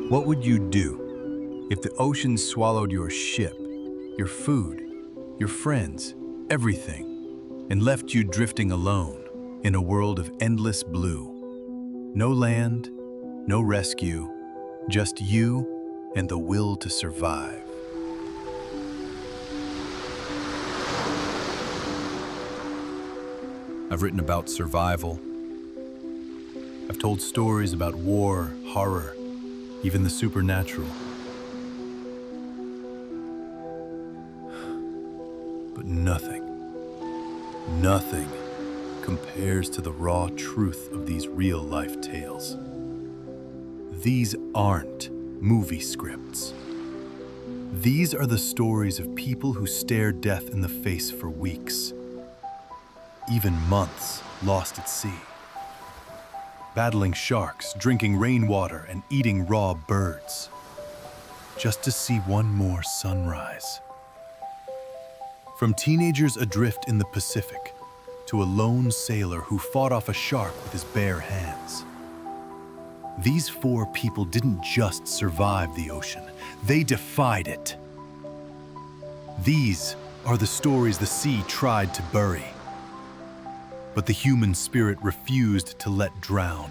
What would you do if the ocean swallowed your ship, your food, your friends, everything, and left you drifting alone in a world of endless blue? No land, no rescue, just you and the will to survive. I've written about survival. I've told stories about war, horror, even the supernatural. But nothing compares to the raw truth of these real-life tales. These aren't movie scripts. These are the stories of people who stare death in the face for weeks, even months, lost at sea, battling sharks, drinking rainwater, and eating raw birds, just to see one more sunrise. From teenagers adrift in the Pacific to a lone sailor who fought off a shark with his bare hands. These four people didn't just survive the ocean, they defied it. These are the stories the sea tried to bury, but the human spirit refused to let drown.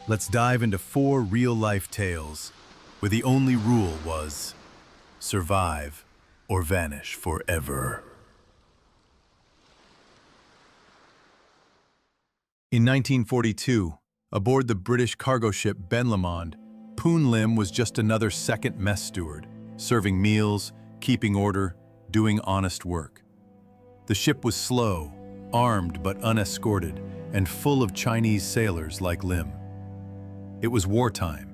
Let's dive into 4 real-life tales where the only rule was survive or vanish forever. In 1942, aboard the British cargo ship Ben Lomond, Poon Lim was just another second mess steward, serving meals, keeping order, doing honest work. The ship was slow, armed but unescorted, and full of Chinese sailors like Lim. It was wartime.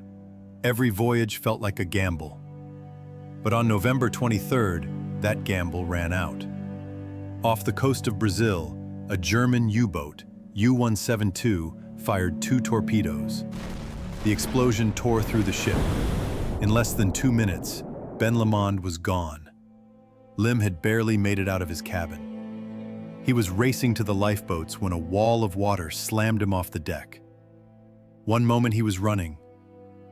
Every voyage felt like a gamble. But on November 23rd, that gamble ran out. Off the coast of Brazil, a German U-boat, U-172, fired 2 torpedoes. The explosion tore through the ship. In less than 2 minutes, Ben Lomond was gone. Lim had barely made it out of his cabin. He was racing to the lifeboats when a wall of water slammed him off the deck. One moment he was running.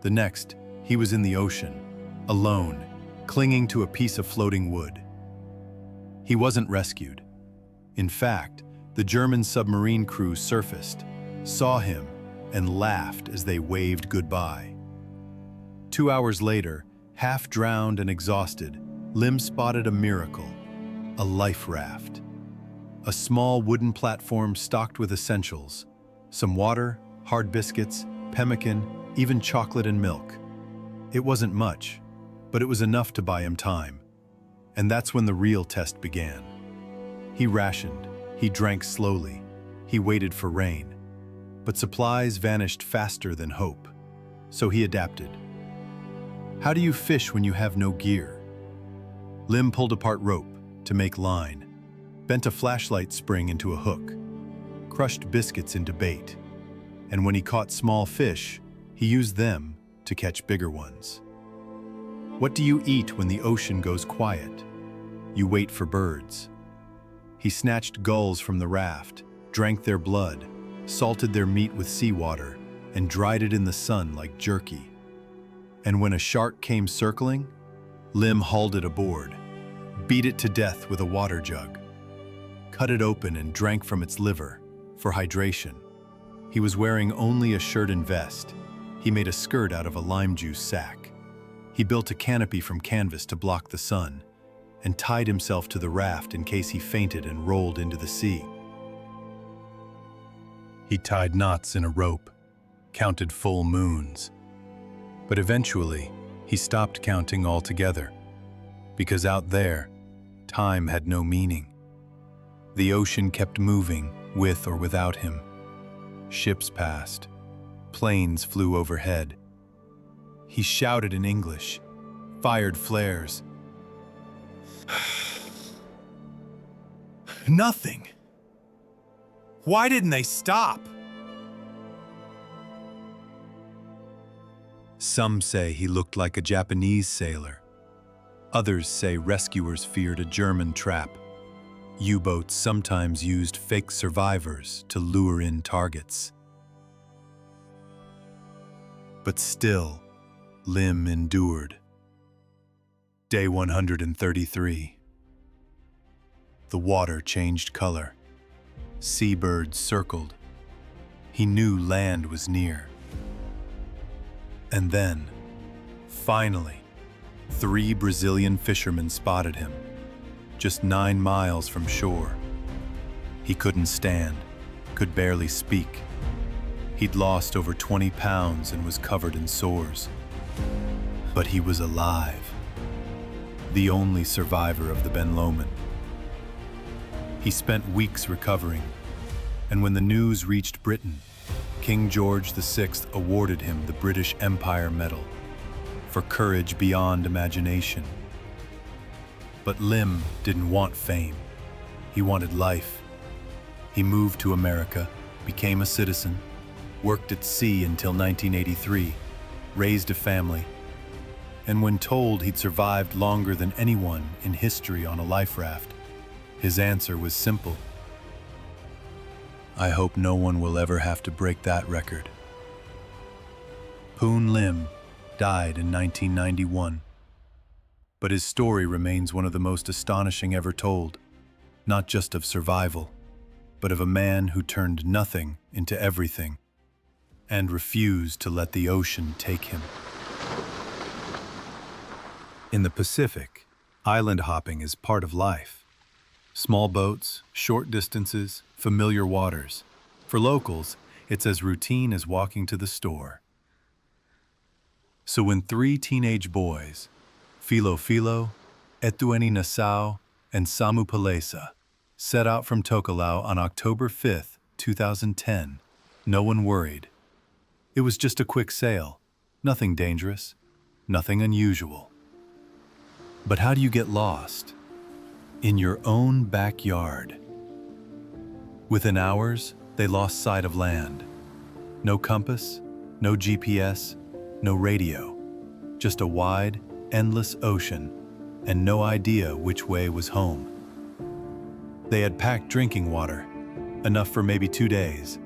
The next, he was in the ocean, alone, clinging to a piece of floating wood. He wasn't rescued. In fact, the German submarine crew surfaced, saw him, and laughed as they waved goodbye. 2 hours later, half drowned and exhausted, Lim spotted a miracle, a life raft. A small wooden platform stocked with essentials, some water, hard biscuits, pemmican, even chocolate and milk. It wasn't much, but it was enough to buy him time. And that's when the real test began. He rationed, he drank slowly, he waited for rain. But supplies vanished faster than hope, so he adapted. How do you fish when you have no gear? Lim pulled apart rope to make line, bent a flashlight spring into a hook, crushed biscuits into bait, and when he caught small fish, he used them to catch bigger ones. What do you eat when the ocean goes quiet? You wait for birds. He snatched gulls from the raft, drank their blood, salted their meat with seawater, and dried it in the sun like jerky. And when a shark came circling, Lim hauled it aboard, beat it to death with a water jug, cut it open and drank from its liver for hydration. He was wearing only a shirt and vest. He made a skirt out of a lime juice sack. He built a canopy from canvas to block the sun and tied himself to the raft in case he fainted and rolled into the sea. He tied knots in a rope, counted full moons. But eventually, he stopped counting altogether, because out there, time had no meaning. The ocean kept moving, with or without him. Ships passed. Planes flew overhead. He shouted in English, fired flares. Nothing. Why didn't they stop? Some say he looked like a Japanese sailor. Others say rescuers feared a German trap. U-boats sometimes used fake survivors to lure in targets. But still, Lim endured. Day 133. The water changed color. Seabirds circled. He knew land was near. And then, finally, 3 Brazilian fishermen spotted him, just 9 miles from shore. He couldn't stand, could barely speak. He'd lost over 20 pounds and was covered in sores. But he was alive, the only survivor of the Ben Lomond. He spent weeks recovering, and when the news reached Britain, King George VI awarded him the British Empire Medal for courage beyond imagination. But Lim didn't want fame. He wanted life. He moved to America, became a citizen, worked at sea until 1983, raised a family, and when told he'd survived longer than anyone in history on a life raft, his answer was simple. I hope no one will ever have to break that record. Poon Lim died in 1991, but his story remains one of the most astonishing ever told, not just of survival, but of a man who turned nothing into everything and refused to let the ocean take him. In the Pacific, island hopping is part of life. Small boats, short distances, familiar waters. For locals, it's as routine as walking to the store. So when 3 teenage boys, Filo Filo, Etueni Nassau, and Samu Palesa, set out from Tokelau on October 5, 2010, no one worried. It was just a quick sail, nothing dangerous, nothing unusual. But how do you get lost? In your own backyard. Within hours, they lost sight of land. No compass, no GPS, no radio. Just a wide, endless ocean, and no idea which way was home. They had packed drinking water, enough for maybe 2 days.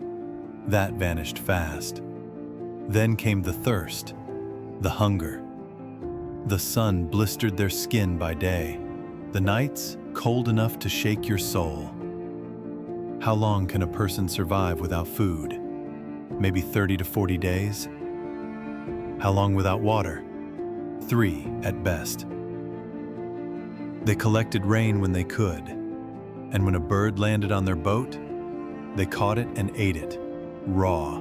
That vanished fast. Then came the thirst, the hunger. The sun blistered their skin by day. The nights, cold enough to shake your soul. How long can a person survive without food? Maybe 30 to 40 days? How long without water? 3 at best. They collected rain when they could, and when a bird landed on their boat, they caught it and ate it, raw,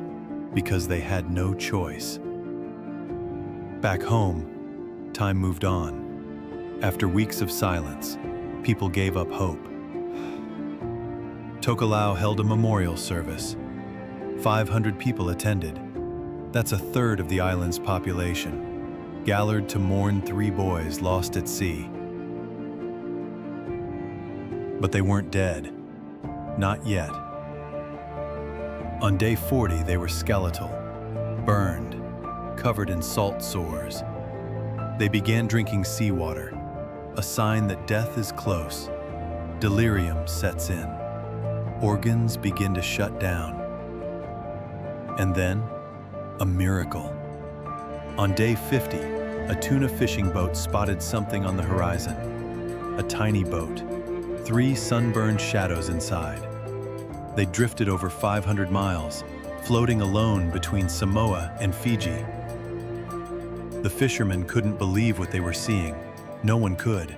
because they had no choice. Back home, time moved on. After weeks of silence, people gave up hope. Tokelau held a memorial service. 500 people attended. That's a third of the island's population, gathered to mourn 3 boys lost at sea. But they weren't dead. Not yet. On day 40, they were skeletal, burned, covered in salt sores. They began drinking seawater, a sign that death is close. Delirium sets in. Organs begin to shut down. And then, a miracle. On day 50, a tuna fishing boat spotted something on the horizon. A tiny boat, 3 sunburned shadows inside. They drifted over 500 miles, floating alone between Samoa and Fiji. The fishermen couldn't believe what they were seeing. No one could.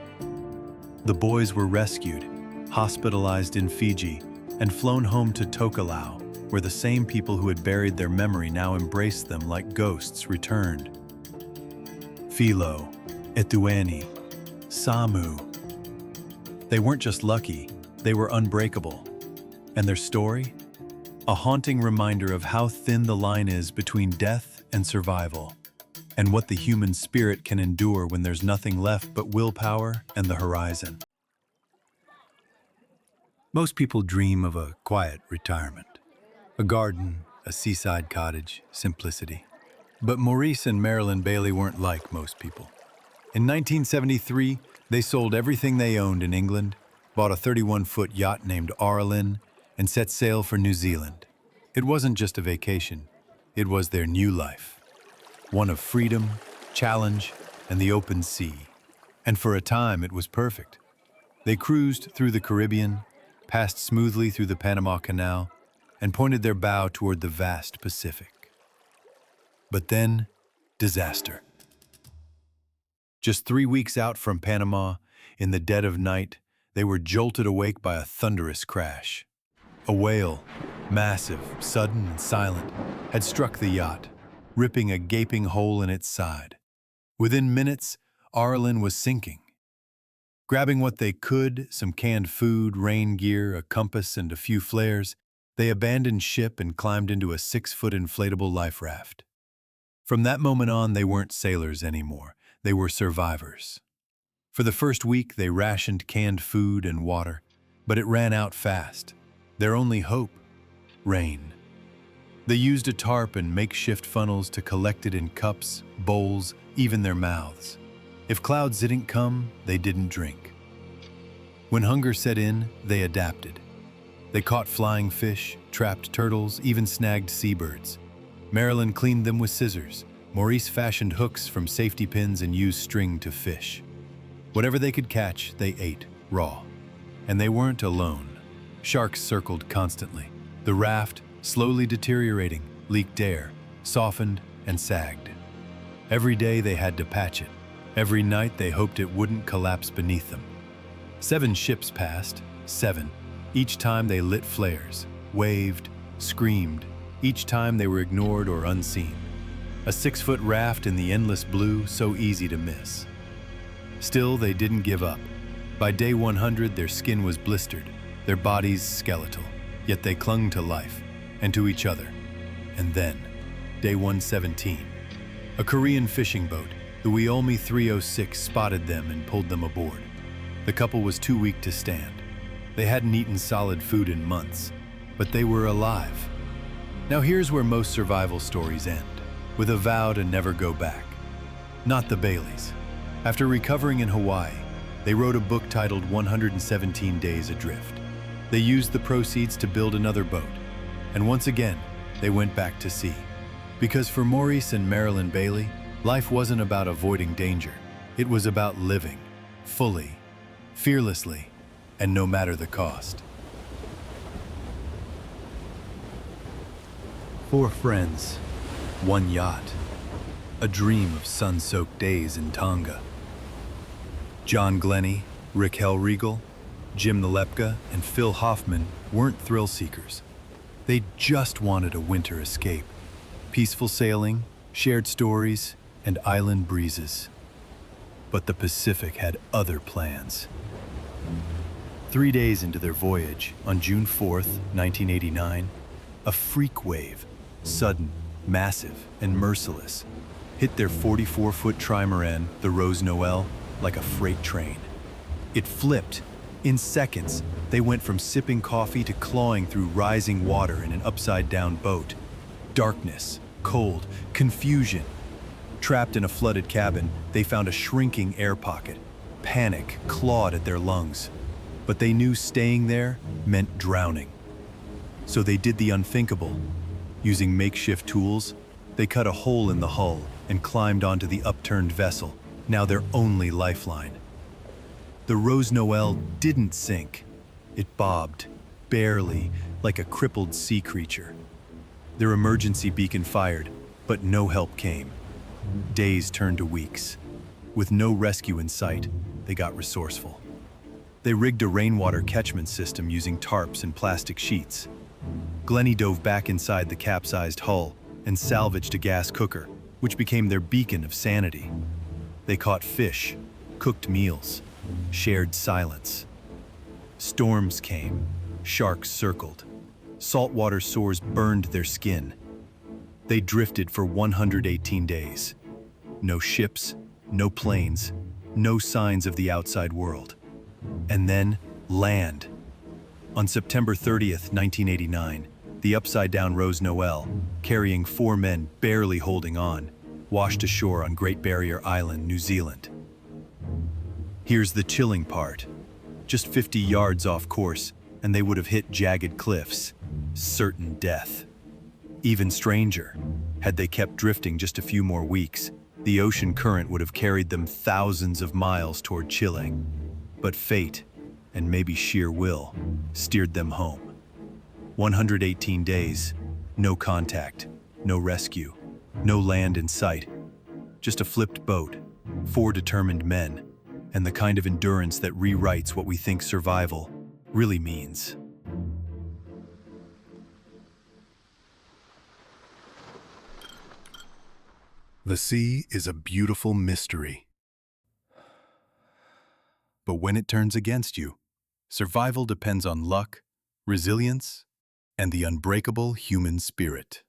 The boys were rescued, hospitalized in Fiji, and flown home to Tokelau, where the same people who had buried their memory now embraced them like ghosts returned. Filo, Etueni, Samu. They weren't just lucky, they were unbreakable. And their story? A haunting reminder of how thin the line is between death and survival, and what the human spirit can endure when there's nothing left but willpower and the horizon. Most people dream of a quiet retirement. A garden, a seaside cottage, simplicity. But Maurice and Marilyn Bailey weren't like most people. In 1973, they sold everything they owned in England, bought a 31-foot yacht named Arlen, and set sail for New Zealand. It wasn't just a vacation, it was their new life. One of freedom, challenge, and the open sea. And for a time, it was perfect. They cruised through the Caribbean, passed smoothly through the Panama Canal, and pointed their bow toward the vast Pacific. But then, disaster. Just 3 weeks out from Panama, in the dead of night, they were jolted awake by a thunderous crash. A whale, massive, sudden, and silent, had struck the yacht, ripping a gaping hole in its side. Within minutes, Arlen was sinking. Grabbing what they could, some canned food, rain gear, a compass, and a few flares, they abandoned ship and climbed into a 6-foot inflatable life raft. From that moment on, they weren't sailors anymore. They were survivors. For the first week, they rationed canned food and water, but it ran out fast. Their only hope? Rain. They used a tarp and makeshift funnels to collect it in cups, bowls, even their mouths. If clouds didn't come, they didn't drink. When hunger set in, they adapted. They caught flying fish, trapped turtles, even snagged seabirds. Marilyn cleaned them with scissors. Maurice fashioned hooks from safety pins and used string to fish. Whatever they could catch, they ate, raw. And they weren't alone. Sharks circled constantly. The raft, slowly deteriorating, leaked air, softened, and sagged. Every day they had to patch it. Every night they hoped it wouldn't collapse beneath them. 7 ships passed, 7. Each time they lit flares, waved, screamed. Each time they were ignored or unseen. A 6-foot raft in the endless blue, so easy to miss. Still, they didn't give up. By day 100, their skin was blistered, their bodies skeletal, yet they clung to life and to each other. And then, day 117, a Korean fishing boat, the Weolmi 306, spotted them and pulled them aboard. The couple was too weak to stand. They hadn't eaten solid food in months, but they were alive. Now here's where most survival stories end, with a vow to never go back. Not the Baileys. After recovering in Hawaii, they wrote a book titled 117 Days Adrift. They used the proceeds to build another boat, and once again, they went back to sea. Because for Maurice and Marilyn Bailey, life wasn't about avoiding danger. It was about living, fully, fearlessly, and no matter the cost. 4 friends, 1 yacht, a dream of sun-soaked days in Tonga. John Glennie, Rick Hellriegel, Jim Nalepka, and Phil Hoffman weren't thrill seekers. They just wanted a winter escape. Peaceful sailing, shared stories, and island breezes. But the Pacific had other plans. 3 days into their voyage, on June 4th, 1989, a freak wave, sudden, massive, and merciless, hit their 44-foot trimaran, the Rose Noel, like a freight train. It flipped. In seconds, they went from sipping coffee to clawing through rising water in an upside-down boat. Darkness, cold, confusion. Trapped in a flooded cabin, they found a shrinking air pocket. Panic clawed at their lungs. But they knew staying there meant drowning. So they did the unthinkable. Using makeshift tools, they cut a hole in the hull and climbed onto the upturned vessel, now their only lifeline. The Rose Noel didn't sink. It bobbed, barely, like a crippled sea creature. Their emergency beacon fired, but no help came. Days turned to weeks. With no rescue in sight, they got resourceful. They rigged a rainwater catchment system using tarps and plastic sheets. Glennie dove back inside the capsized hull and salvaged a gas cooker, which became their beacon of sanity. They caught fish, cooked meals, shared silence. Storms came, sharks circled. Saltwater sores burned their skin. They drifted for 118 days. No ships, no planes, no signs of the outside world. And then land. On September 30th, 1989, the upside-down Rose Noel, carrying 4 men barely holding on, washed ashore on Great Barrier Island, New Zealand. Here's the chilling part. Just 50 yards off course, and they would have hit jagged cliffs. Certain death. Even stranger, had they kept drifting just a few more weeks, The ocean current would have carried them thousands of miles toward Chile. But fate, and maybe sheer will, steered them home. 118 days, no contact, no rescue, no land in sight. Just a flipped boat, 4 determined men, and the kind of endurance that rewrites what we think survival really means. The sea is a beautiful mystery. But when it turns against you, survival depends on luck, resilience, and the unbreakable human spirit.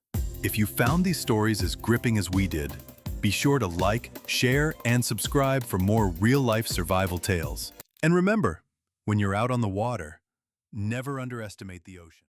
If you found these stories as gripping as we did, be sure to like, share, and subscribe for more real-life survival tales. And remember, when you're out on the water, never underestimate the ocean.